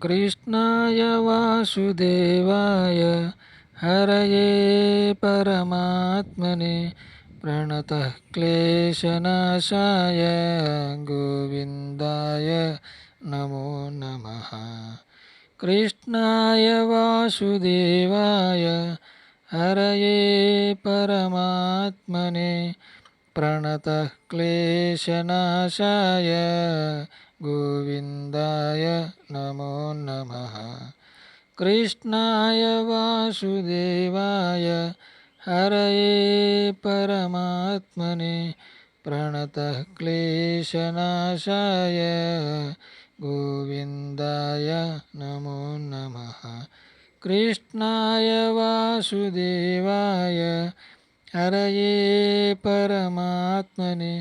कृष्णाय वासुदेवाय हरये परमात्मने प्रणतः क्लेशनाशाय गोविन्दाय नमो नमः। कृष्णाय वासुदेवाय हरये परमात्मने प्रणतः क्लेशनाशाय गोविन्दाय नमो नमः। कृष्णाय वासुदेवाय हरये परमात्मने प्रणतः क्लेशनाशाय गोविन्दाय नमो नमः। कृष्णाय वासुदेवाय हरये परमात्मने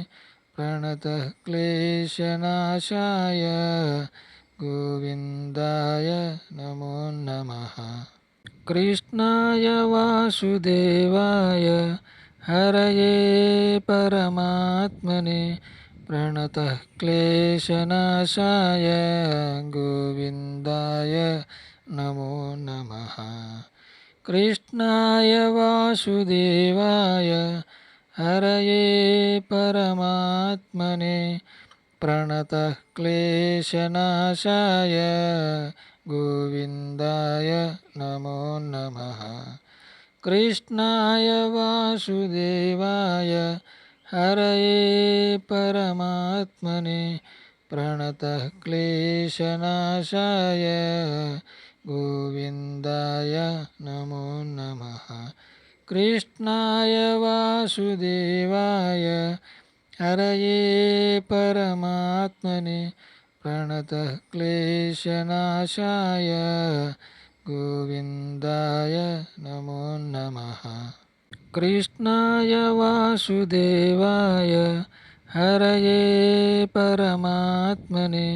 प्रणतः क्लेशनाशाय गोविन्दाय नमो नमः। कृष्णाय वासुदेवाय हरये परमात्मने प्रणतः क्लेशनाशाय गोविन्दाय नमो नमः। कृष्णाय वासुदेवाय हरये परमात्मने प्रणतः क्लेशनाशाय गोविन्दाय नमो नमः। कृष्णाय वासुदेवाय हरये परमात्मने प्रणतः क्लेशनाशाय गोविन्दाय नमो नमः। कृष्णाय वासुदेवाय हरये परमात्मने प्रणतः क्लेशनाशाय गोविन्दाय नमो नमः। कृष्णाय वासुदेवाय हरये परमात्मने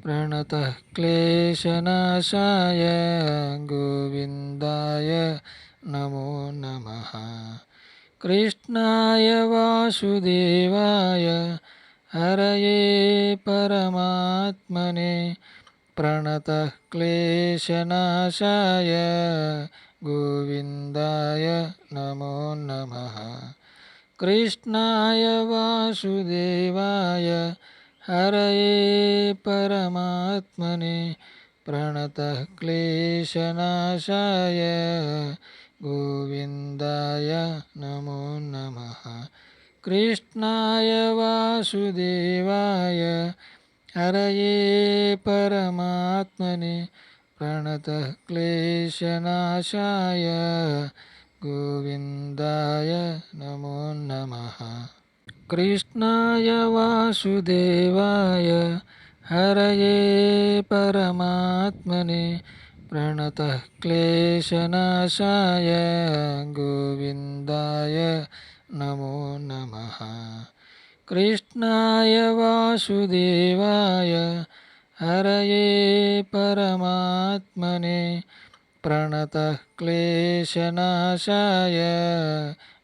प्रणतः क्लेशनाशाय गोविन्दाय नमो नमः। कृष्णाय वासुदेवाय हरये परमात्मने प्रणतः क्लेशनाशाय गोविन्दाय नमो नमः। कृष्णाय वासुदेवाय हरये परमात्मने प्रणतः क्लेशनाशाय गोविन्दाय नमो नमः। कृष्णाय वासुदेवाय हरये परमात्मने प्रणतः क्लेशनाशाय गोविन्दाय नमो नमः। कृष्णाय वासुदेवाय हरये परमात्मने प्रणतः क्लेशनाशाय गोविन्दाय नमो नमः। कृष्णाय वासुदेवाय हरये परमात्मने प्रणतः क्लेशनाशाय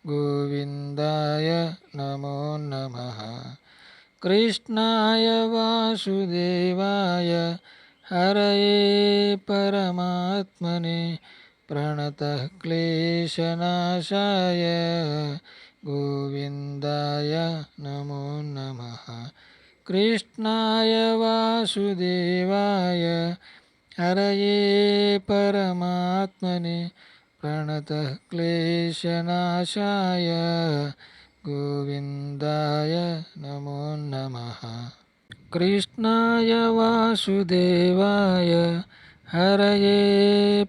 गोविन्दाय नमो नमः। कृष्णाय वासुदेवाय हरये परमात्मने प्रणतः क्लेशनाशाय गोविन्दाय नमो नमः। कृष्णाय वासुदेवाय हरये परमात्मने प्रणतः क्लेशनाशाय गोविन्दाय नमो नमः। कृष्णाय वासुदेवाय हरये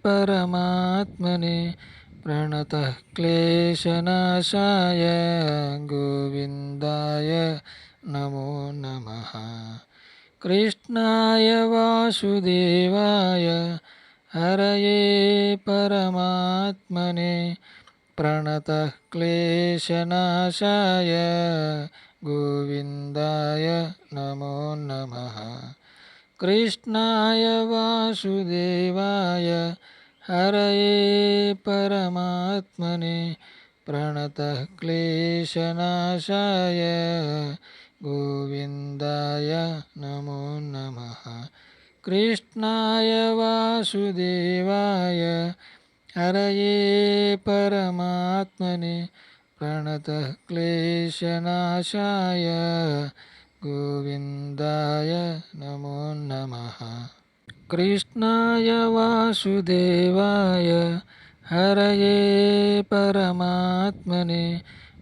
परमात्मने प्रणतः क्लेशनाशाय गोविन्दाय नमो नमः। कृष्णाय वासुदेवाय हरये परमात्मने प्रणतः क्लेशनाशाय गोविन्दाय नमो नमः। कृष्णाय वासुदेवाय हरये परमात्मने प्रणतः क्लेशनाशाय गोविन्दाय नमो नमः। कृष्णाय वासुदेवाय हरये परमात्मने प्रणतः क्लेशनाशाय गोविन्दाय नमो नमः। कृष्णाय वासुदेवाय हरये परमात्मने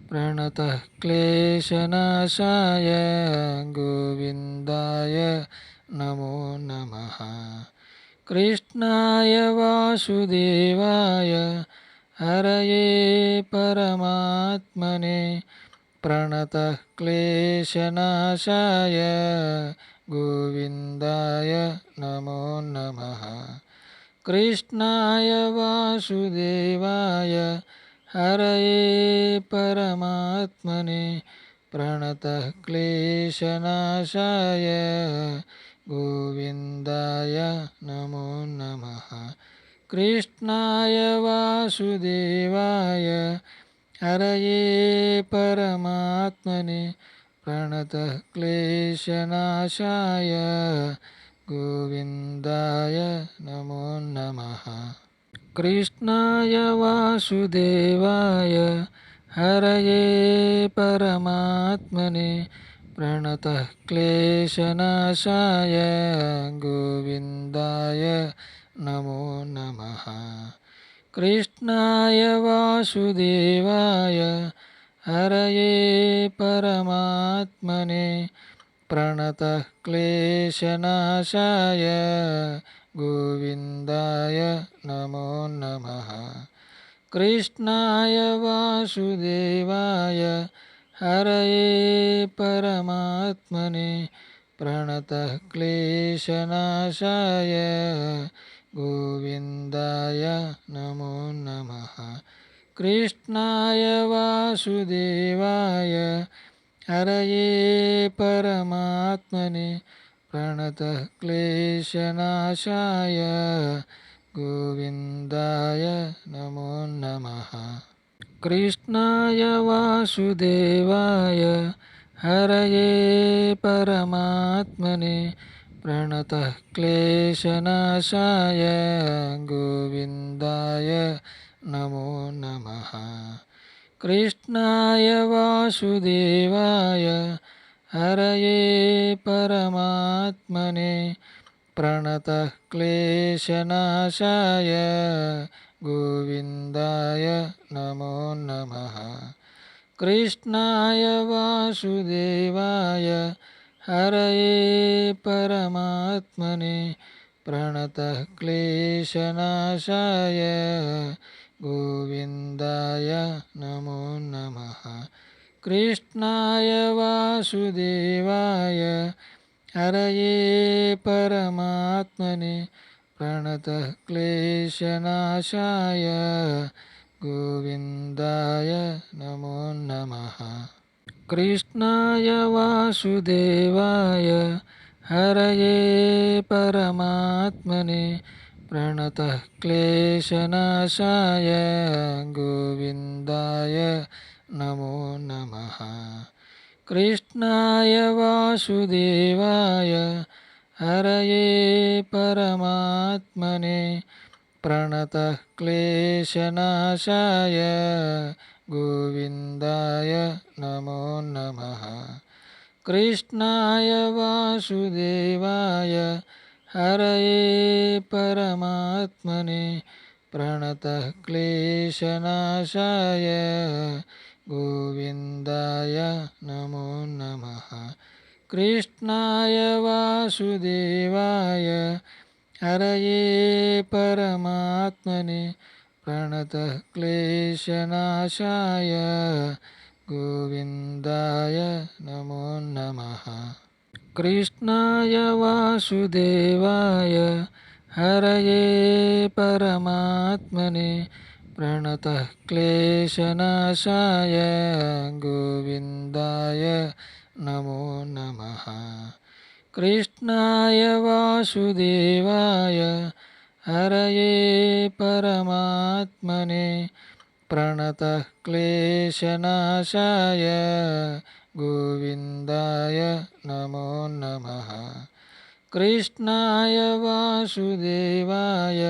प्रणतः क्लेशनाशाय गोविन्दाय नमो नमः। कृष्णाय वासुदेवाय हरये परमात्मने प्रणतः क्लेशनाशाय गोविन्दाय नमो नमः। कृष्णाय वासुदेवाय हरये परमात्मने प्रणतः क्लेशनाशाय गोविन्दाय नमो नमः। कृष्णाय वासुदेवाय हरये परमात्मने प्रणतः क्लेशनाशाय गोविन्दाय नमो नमः। कृष्णाय वासुदेवाय हरये परमात्मने प्रणतः क्लेशनाशाय गोविन्दाय नमो नमः। कृष्णाय वासुदेवाय हरये परमात्मने प्रणतः क्लेशनाशाय गोविन्दाय नमो नमः। कृष्णाय वासुदेवाय हरये परमात्मने प्रणतः क्लेशनाशाय गोविन्दाय नमो नमः। कृष्णाय वासुदेवाय हरये परमात्मने प्रणतः क्लेशनाशाय गोविन्दाय नमो नमः। कृष्णाय वासुदेवाय हरये परमात्मने प्रणतः क्लेशनाशाय गोविन्दाय नमो नमः। कृष्णाय वासुदेवाय हरये परमात्मने प्रणतः क्लेशनाशाय गोविन्दाय नमो नमः। कृष्णाय वासुदेवाय हरये परमात्मने प्रणतः क्लेशनाशाय गोविन्दाय नमो नमः। कृष्णाय वासुदेवाय हरये परमात्मने प्रणतः क्लेशनाशाय गोविन्दाय नमो नमः। कृष्णाय वासुदेवाय हरये परमात्मने प्रणतः क्लेशनाशाय गोविन्दाय नमो नमः। कृष्णाय वासुदेवाय हरये परमात्मने प्रणतः क्लेशनाशाय गोविन्दाय नमो नमः। कृष्णाय वासुदेवाय हरये परमात्मने प्रणतः क्लेशनाशाय गोविन्दाय नमो नमः। कृष्णाय वासुदेवाय हरये परमात्मने प्रणतः क्लेशनाशाय गोविन्दाय नमो नमः। कृष्णाय वासुदेवाय हरये परमात्मने प्रणतः क्लेशनाशाय गोविन्दाय नमो नमः। कृष्णाय वासुदेवाय हरये परमात्मने प्रणतः क्लेशनाशाय गोविन्दाय नमो नमः। कृष्णाय वासुदेवाय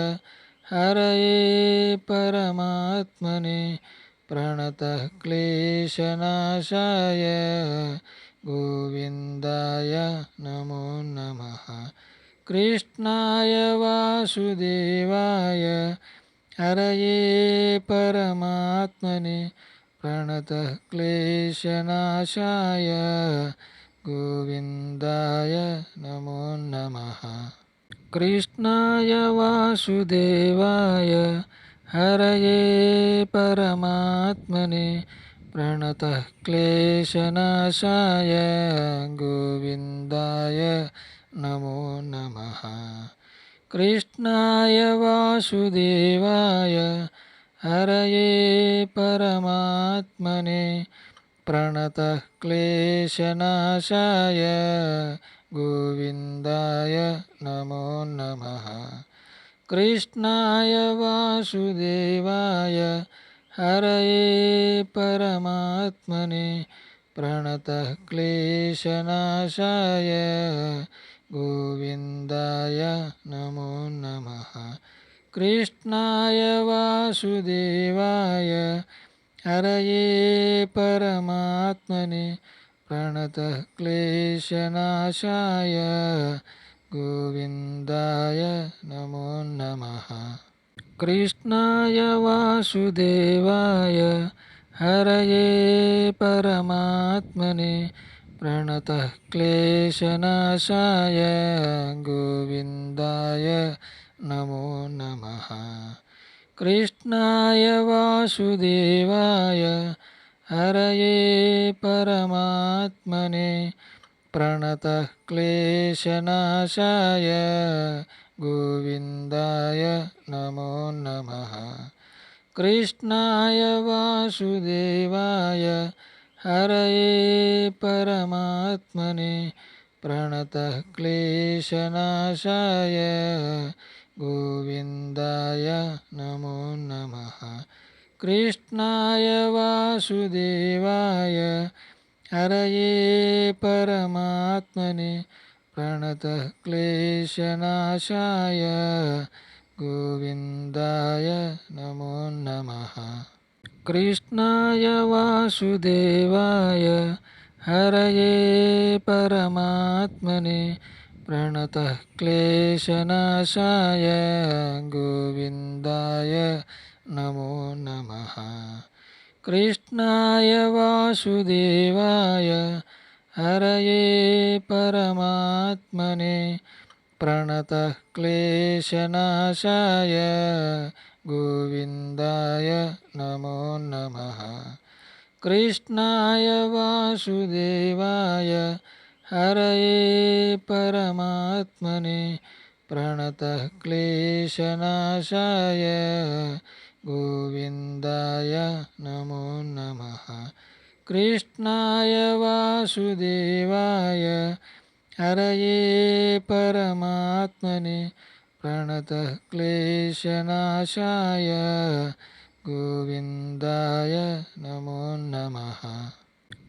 हरये परमात्मने प्रणतः क्लेशनाशाय गोविन्दाय नमो नमः। कृष्णाय वासुदेवाय हरये परमात्मने प्रणतः क्लेशनाशाय गोविन्दाय नमो नमः। कृष्णाय वासुदेवाय हरये परमात्मने प्रणतः क्लेशनाशाय गोविन्दाय नमो नमः। कृष्णाय वासुदेवाय हरये परमात्मने प्रणतः क्लेशनाशाय गोविन्दाय नमो नमः। कृष्णाय वासुदेवाय हरये परमात्मने प्रणतः क्लेशनाशाय गोविन्दाय नमो नमः। कृष्णाय वासुदेवाय हरये परमात्मने प्रणतः क्लेशनाशाय गोविन्दाय नमो नमः। कृष्णाय वासुदेवाय हरये परमात्मने प्रणतः क्लेशनाशाय गोविन्दाय नमो नमः। कृष्णाय वासुदेवाय हरये परमात्मने प्रणतः क्लेशनाशाय गोविन्दाय नमो नमः। कृष्णाय वासुदेवाय हरये परमात्मने प्रणतः क्लेशनाशाय गोविन्दाय नमो नमः। कृष्णाय वासुदेवाय हरये परमात्मने प्रणतः क्लेशनाशाय गोविन्दाय नमो नमः। कृष्णाय वासुदेवाय हरये परमात्मने प्रणतः क्लेशनाशाय गोविन्दाय नमो नमः। कृष्णाय वासुदेवाय हरये परमात्मने प्रणतः क्लेशनाशाय गोविन्दाय नमो नमः। कृष्णाय वासुदेवाय हरये परमात्मने प्रणतः क्लेशनाशाय गोविन्दाय नमो नमः। कृष्णाय वासुदेवाय हरये परमात्मने प्रणतः क्लेशनाशाय गोविन्दाय नमो नमः।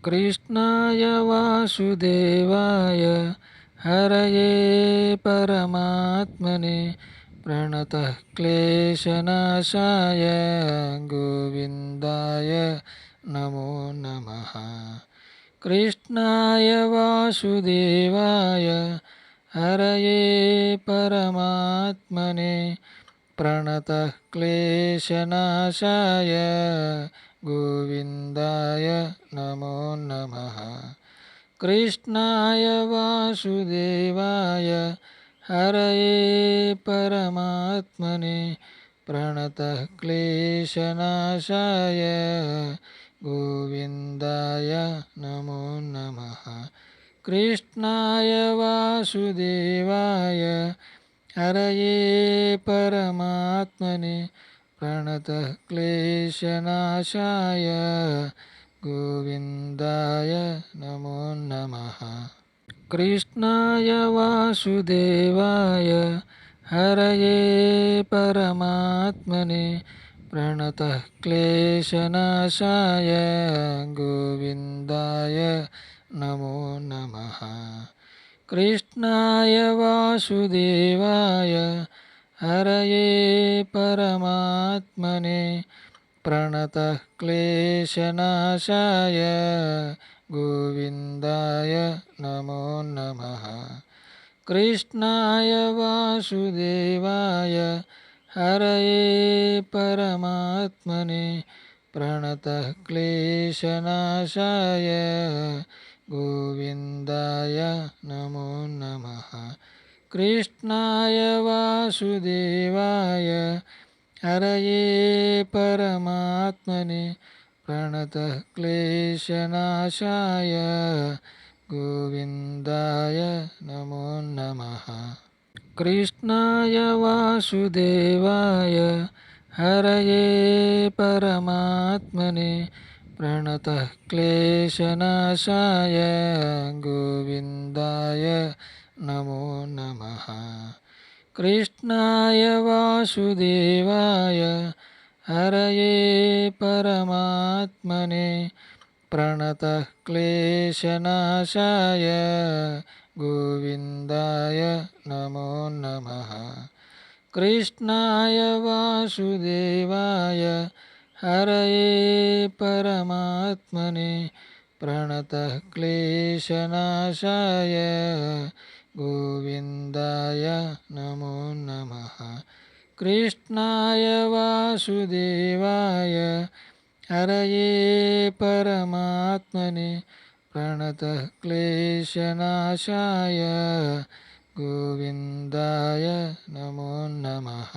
कृष्णाय वासुदेवाय हरये परमात्मने प्रणतः क्लेशनाशाय गोविन्दाय नमो नमः। कृष्णाय वासुदेवाय हरये परमात्मने प्रणतः क्लेशनाशाय गोविन्दाय नमो नमः। कृष्णाय वासुदेवाय हरये परमात्मने प्रणतः क्लेशनाशाय गोविन्दाय नमो नमः। कृष्णाय वासुदेवाय हरये परमात्मने प्रणतः क्लेशनाशाय गोविन्दाय नमो नमः। कृष्णाय वासुदेवाय हरये परमात्मने प्रणतः क्लेशनाशाय गोविन्दाय नमो नमः। कृष्णाय वासुदेवाय हरये परमात्मने प्रणतः क्लेशनाशाय गोविन्दाय नमो नमः। कृष्णाय वासुदेवाय हरये परमात्मने प्रणतः क्लेशनाशाय गोविन्दाय नमो नमः। कृष्णाय वासुदेवाय हरये परमात्मने प्रणतः क्लेशनाशाय गोविन्दाय नमो नमः। कृष्णाय वासुदेवाय हरये परमात्मने प्रणतः क्लेशनाशाय गोविन्दाय नमो नमः। कृष्णाय वासुदेवाय हरये परमात्मने प्रणतः क्लेशनाशाय गोविन्दाय नमो नमः। कृष्णाय वासुदेवाय हरये परमात्मने प्रणतः क्लेशनाशाय गोविन्दाय नमो नमः। कृष्णाय वासुदेवाय हरये परमात्मने प्रणतः क्लेशनाशाय गोविन्दाय नमो नमः।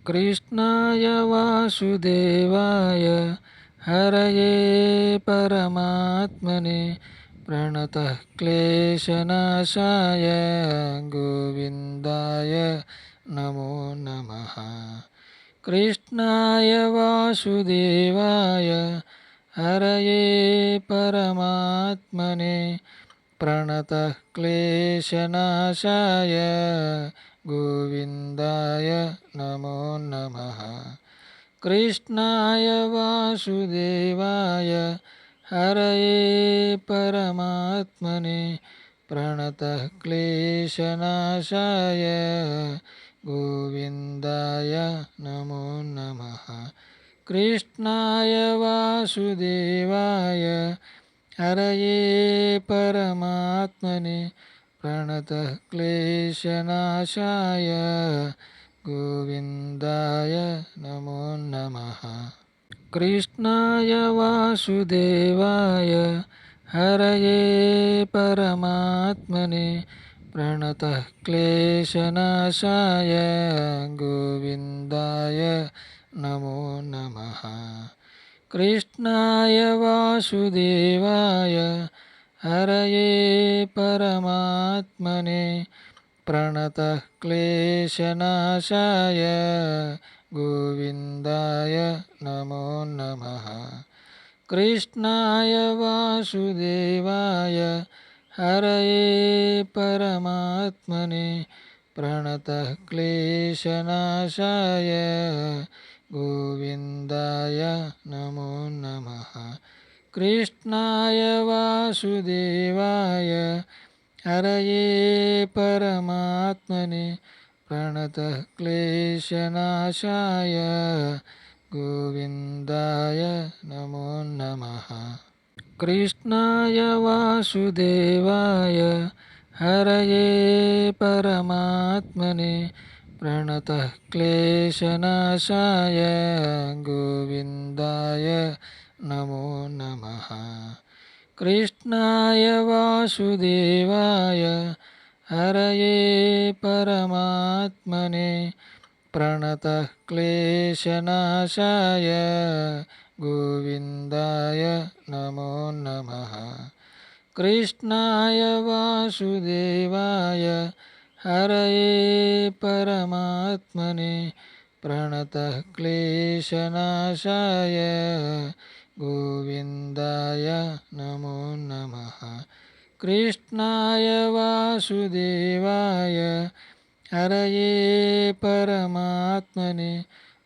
कृष्णाय वासुदेवाय हरये परमात्मने प्रणतः क्लेशनाशाय गोविन्दाय नमो नमः। कृष्णाय वासुदेवाय हरये परमात्मने प्रणतः क्लेशनाशाय गोविन्दाय नमो नमः। कृष्णाय वासुदेवाय हरये परमात्मने प्रणतः क्लेशनाशाय गोविन्दाय नमो नमः। कृष्णाय वासुदेवाय हरये परमात्मने प्रणतः क्लेशनाशाय गोविन्दाय नमो नमः। कृष्णाय वासुदेवाय हरये परमात्मने प्रणतः क्लेशनाशाय गोविन्दाय नमो नमः। कृष्णाय वासुदेवाय हरये परमात्मने प्रणतः क्लेशनाशाय गोविन्दाय नमो नमः। कृष्णाय वासुदेवाय हरये परमात्मने प्रणतः क्लेशनाशाय गोविन्दाय नमो नमः। कृष्णाय वासुदेवाय हरये परमात्मने प्रणतः क्लेशनाशाय गोविन्दाय नमो नमः। कृष्णाय वासुदेवाय हरये परमात्मने प्रणतः क्लेशनाशाय गोविन्दाय नमो नमः। कृष्णाय वासुदेवाय हरये परमात्मने प्रणतः क्लेशनाशाय गोविन्दाय नमो नमः। कृष्णाय वासुदेवाय हरये परमात्मने प्रणतः क्लेशनाशाय गोविन्दाय नमो नमः। कृष्णाय वासुदेवाय हरये परमात्मने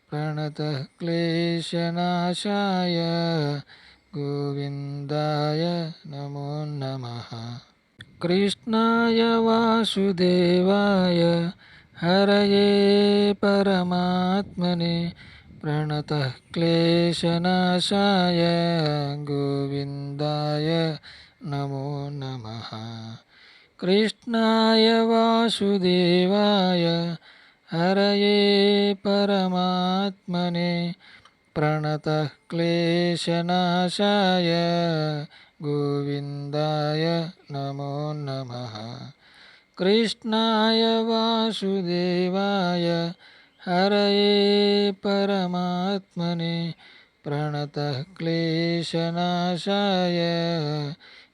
प्रणतः क्लेशनाशाय गोविन्दाय नमो नमः। कृष्णाय वासुदेवाय हरये परमात्मने प्रणतः क्लेशनाशाय गोविन्दाय नमो नमः। कृष्णाय वासुदेवाय हरये परमात्मने प्रणतः क्लेशनाशाय गोविन्दाय नमो नमः। कृष्णाय वासुदेवाय हरये परमात्मने प्रणतः क्लेशनाशाय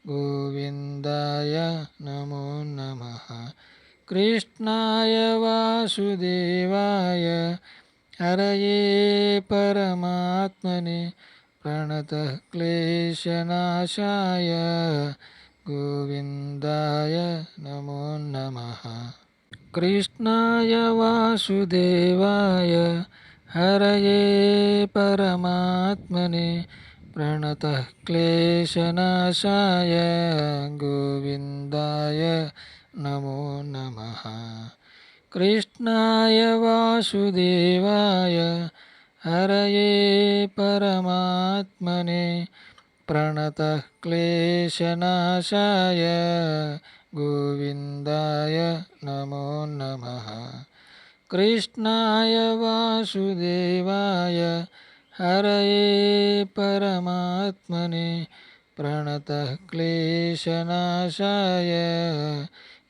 गोविन्दाय नमो नमः। कृष्णाय वासुदेवाय हरये परमात्मने प्रणतः क्लेशनाशाय गोविन्दाय नमो नमः। कृष्णाय वासुदेवाय हरये परमात्मने प्रणतः क्लेशनाशाय गोविन्दाय नमो नमः। कृष्णाय वासुदेवाय हरये परमात्मने प्रणतः क्लेशनाशाय गोविन्दाय नमो नमः। कृष्णाय वासुदेवाय हरये परमात्मने प्रणतः क्लेशनाशाय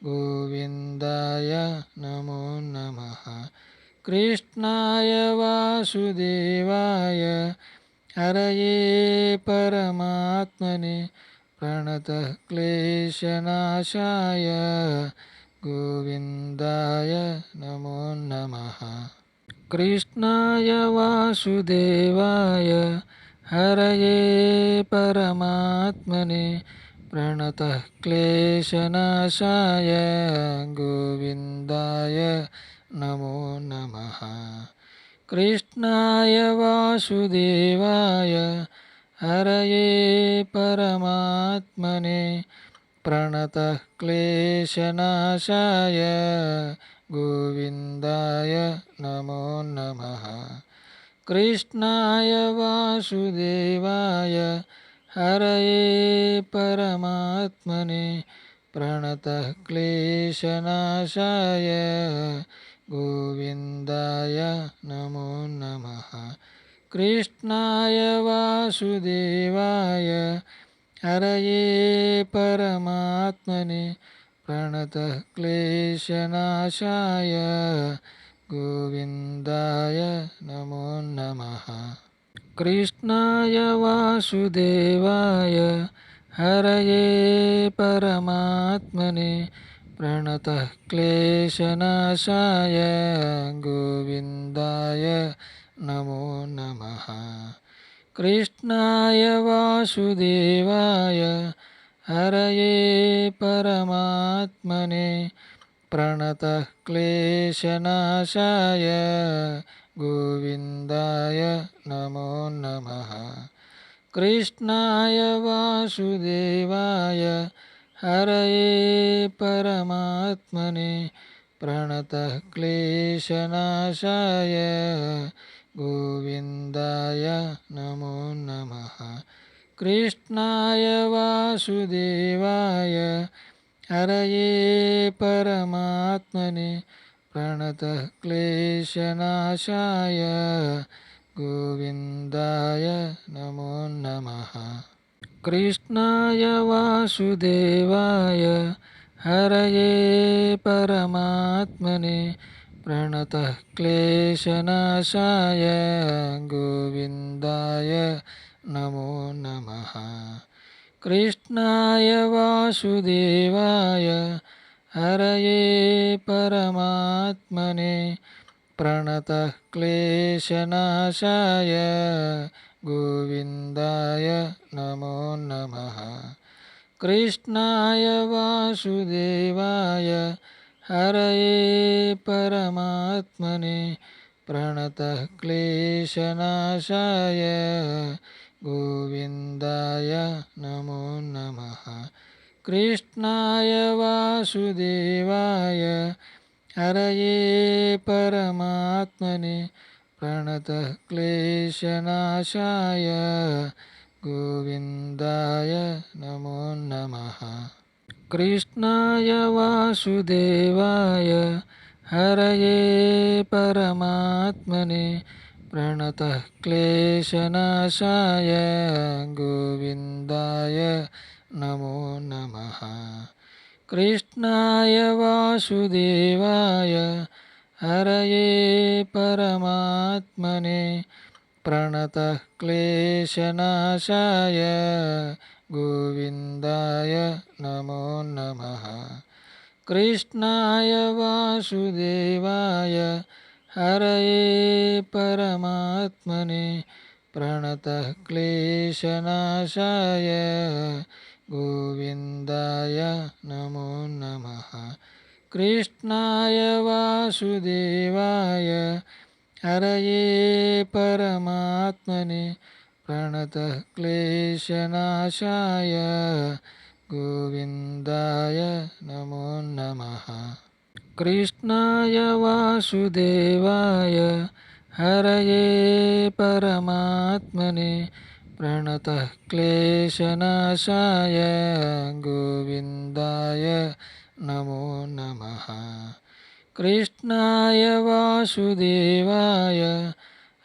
गोविन्दाय नमो नमः। कृष्णाय वासुदेवाय हरये परमात्मने प्रणतः क्लेशनाशाय गोविन्दाय नमो नमः। कृष्णाय वासुदेवाय हरये परमात्मने प्रणतः क्लेशनाशाय गोविन्दाय नमो नमः। कृष्णाय वासुदेवाय हरये परमात्मने प्रणतः क्लेशनाशाय गोविन्दाय नमो नमः। कृष्णाय वासुदेवाय हरये परमात्मने प्रणतः क्लेशनाशाय गोविन्दाय नमो नमः। कृष्णाय वासुदेवाय हरये परमात्मने प्रणतः क्लेशनाशाय गोविन्दाय नमो नमः। कृष्णाय वासुदेवाय हरये परमात्मने प्रणतः क्लेशनाशाय गोविन्दाय नमो नमः। कृष्णाय वासुदेवाय हरये परमात्मने प्रणतः क्लेशनाशाय गोविन्दाय नमो नमः। कृष्णाय वासुदेवाय हरये परमात्मने प्रणतः क्लेशनाशाय गोविन्दाय नमो नमः। कृष्णाय वासुदेवाय हरये परमात्मने प्रणतः क्लेशनाशाय गोविन्दाय नमो नमः। कृष्णाय वासुदेवाय हरये परमात्मने प्रणतः क्लेशनाशाय गोविन्दाय नमो नमः। कृष्णाय वासुदेवाय हरये परमात्मने प्रणतः क्लेशनाशाय गोविन्दाय नमो नमः। कृष्णाय वासुदेवाय हरये परमात्मने प्रणतः क्लेशनाशाय गोविन्दाय नमो नमः। कृष्णाय वासुदेवाय हरये परमात्मने प्रणतः क्लेशनाशाय गोविन्दाय नमो नमः। कृष्णाय वासुदेवाय हरये परमात्मने प्रणतः क्लेशनाशाय गोविन्दाय नमो नमः। कृष्णाय वासुदेवाय हरये परमात्मने प्रणतः क्लेशनाशाय गोविन्दाय नमो नमः। कृष्णाय वासुदेवाय हरये परमात्मने प्रणतः क्लेशनाशाय गोविन्दाय नमो नमः। कृष्णाय वासुदेवाय हरये परमात्मने प्रणतः क्लेशनाशाय गोविन्दाय नमो नमः। कृष्णाय वासुदेवाय हरये परमात्मने प्रणतः क्लेशनाशाय गोविन्दाय नमो नमः। कृष्णाय वासुदेवाय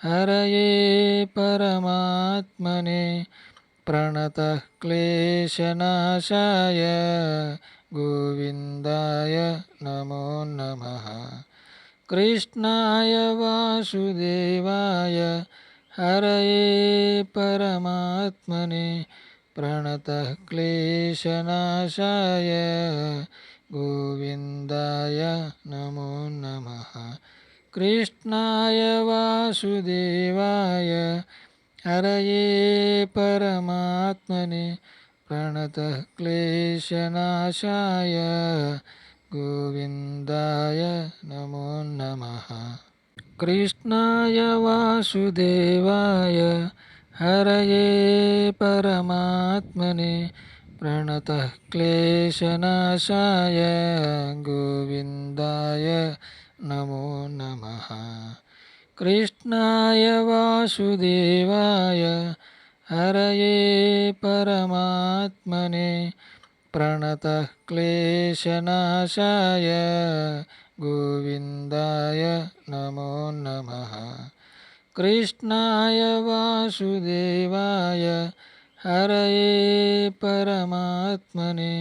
हरये परमात्मने प्रणतः क्लेशनाशाय गोविन्दाय नमो नमः। कृष्णाय वासुदेवाय हरये परमात्मने प्रणतः क्लेशनाशाय गोविन्दाय नमो नमः। कृष्णाय वासुदेवाय हरये परमात्मने प्रणतः क्लेशनाशाय गोविन्दाय नमो नमः। कृष्णाय वासुदेवाय हरये परमात्मने प्रणतः क्लेशनाशाय गोविन्दाय नमो नमः। कृष्णाय वासुदेवाय हरये परमात्मने प्रणतः क्लेशनाशाय गोविन्दाय नमो नमः। कृष्णाय वासुदेवाय हरये परमात्मने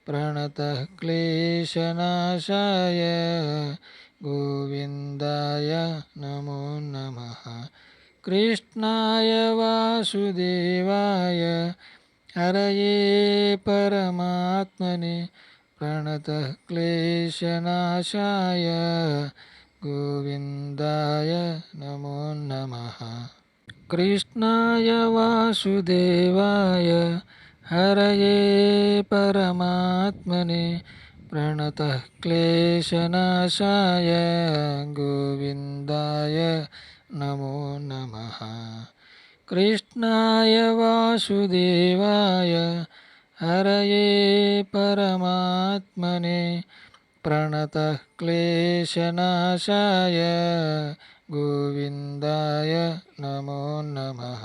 प्रणतः क्लेशनाशाय गोविन्दाय नमो नमः। कृष्णाय वासुदेवाय हरये परमात्मने प्रणतः क्लेशनाशाय गोविन्दाय नमो नमः। कृष्णाय वासुदेवाय हरये परमात्मने प्रणतः क्लेशनाशाय गोविन्दाय नमो नमः। कृष्णाय वासुदेवाय हरये परमात्मने प्रणतः क्लेशनाशाय गोविन्दाय नमो नमः।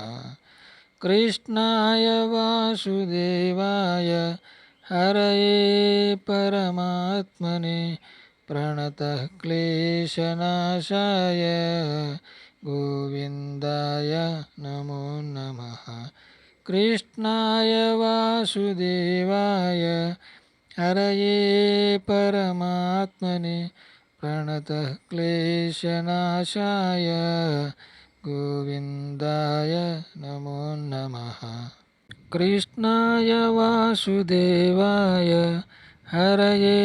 कृष्णाय वासुदेवाय हरये परमात्मने प्रणतः क्लेशनाशाय गोविन्दाय नमो नमः। कृष्णाय वासुदेवाय हरये परमात्मने प्रणतः क्लेशनाशाय गोविन्दाय नमो नमः। कृष्णाय वासुदेवाय हरये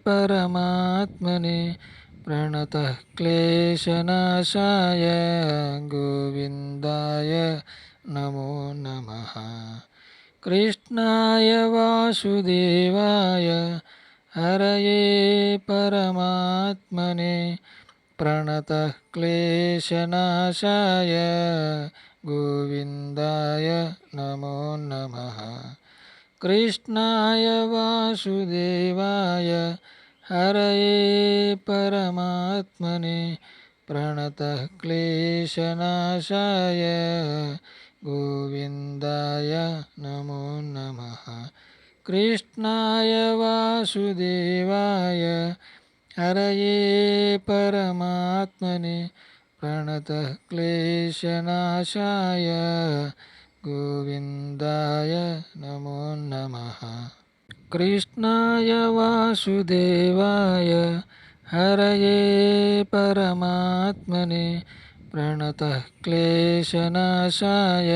परमात्मने प्रणतः क्लेशनाशाय गोविन्दाय नमो नमः। कृष्णाय वासुदेवाय हरये परमात्मने प्रणतः क्लेशनाशाय गोविन्दाय नमो नमः। कृष्णाय वासुदेवाय हरये परमात्मने प्रणतः क्लेशनाशाय गोविन्दाय नमो नमः। कृष्णाय वासुदेवाय हरये परमात्मने प्रणतः क्लेशनाशाय गोविन्दाय नमो नमः। कृष्णाय वासुदेवाय हरये परमात्मने प्रणतः क्लेशनाशाय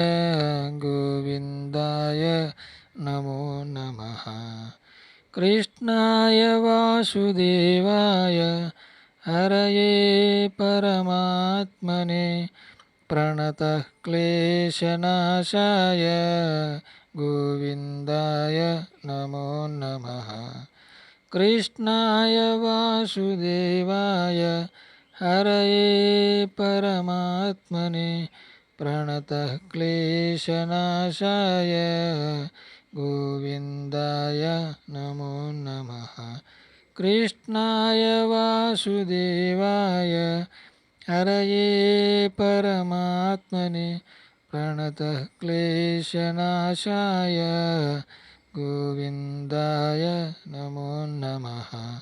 गोविन्दाय नमो नमः। कृष्णाय वासुदेवाय हरये परमात्मने प्रणतः क्लेशनाशाय गोविन्दाय नमो नमः। कृष्णाय वासुदेवाय हरये परमात्मने प्रणतः क्लेशनाशाय गोविन्दाय नमो नमः। कृष्णाय वासुदेवाय हरये परमात्मने प्रणतः क्लेशनाशाय गोविन्दाय नमो नमः।